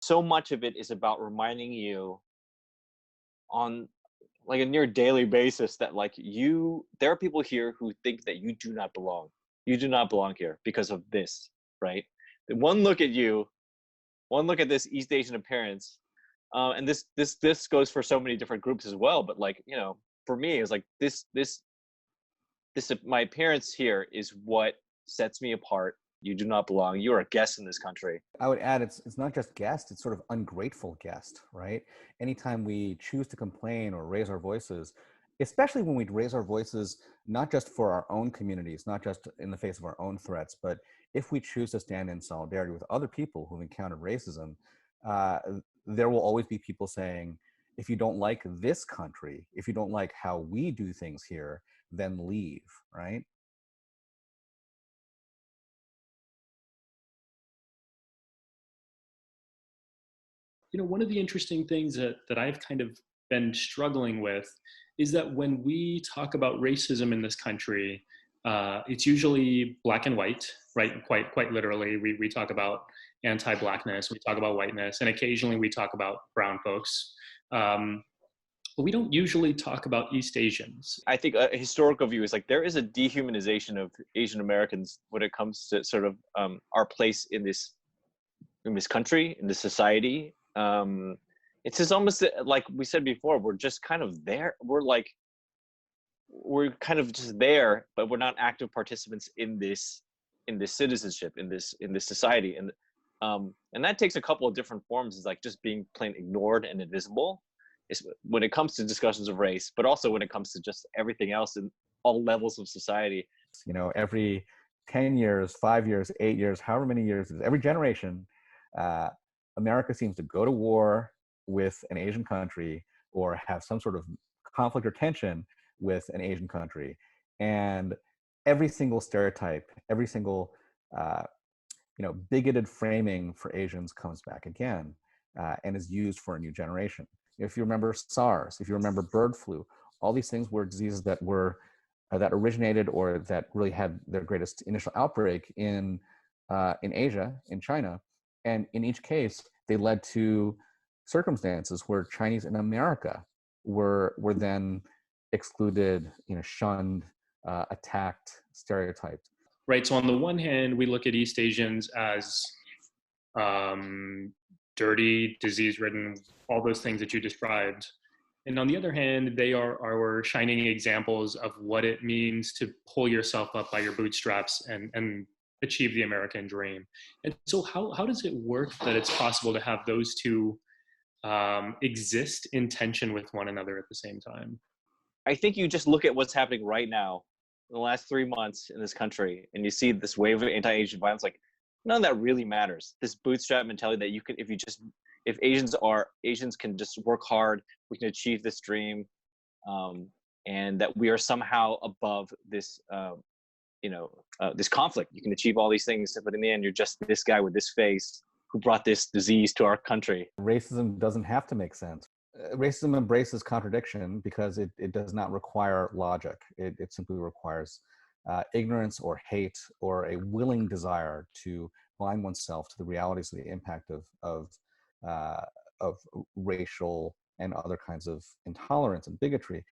So much of it is about reminding you on like a near daily basis that like there are people here who think that you do not belong. You do not belong here because of this, right? The one look at you, one look at this East Asian appearance, and this goes for so many different groups as well. But like for me, it's like this my appearance here is what sets me apart. You do not belong. You are a guest in this country. I would add it's not just guest, it's sort of ungrateful guest, right? Anytime we choose to complain or raise our voices, especially when we raise our voices not just for our own communities, not just in the face of our own threats, but if we choose to stand in solidarity with other people who've encountered racism, uh, there will always be people saying, if you don't like this country, if you don't like how we do things here, then leave, right? One of the interesting things that I've kind of been struggling with is that when we talk about racism in this country, it's usually black and white, right? Quite literally, we talk about anti-blackness, we talk about whiteness, and occasionally we talk about brown folks. But we don't usually talk about East Asians. I think a historical view is like there is a dehumanization of Asian Americans when it comes to sort of our place in this country, in this society. It's just almost like we said before, we're just kind of there. We're kind of just there, but we're not active participants in this citizenship, in this society. And that takes a couple of different forms. It's like just being plain ignored and invisible is when it comes to discussions of race, but also when it comes to just everything else in all levels of society. Every 10 years, 5 years, 8 years, however many years, every generation, America seems to go to war with an Asian country or have some sort of conflict or tension with an Asian country. And every single stereotype, every single bigoted framing for Asians comes back again and is used for a new generation. If you remember SARS, if you remember bird flu, all these things were diseases that originated or that really had their greatest initial outbreak in Asia, in China. And in each case, they led to circumstances where Chinese in America were then excluded, shunned, attacked, stereotyped. Right. So on the one hand, we look at East Asians as dirty, disease-ridden, all those things that you described. And on the other hand, they are our shining examples of what it means to pull yourself up by your bootstraps and achieve the American dream. And so how does it work that it's possible to have those two exist in tension with one another at the same time? I think you just look at what's happening right now in the last 3 months in this country, and you see this wave of anti-Asian violence. Like none of that really matters. This bootstrap mentality that you can, if Asians can just work hard, we can achieve this dream, and that we are somehow above this, this conflict. You can achieve all these things, but in the end, you're just this guy with this face who brought this disease to our country. Racism doesn't have to make sense. Racism embraces contradiction because it does not require logic. It simply requires ignorance or hate or a willing desire to blind oneself to the realities of the impact of racial and other kinds of intolerance and bigotry.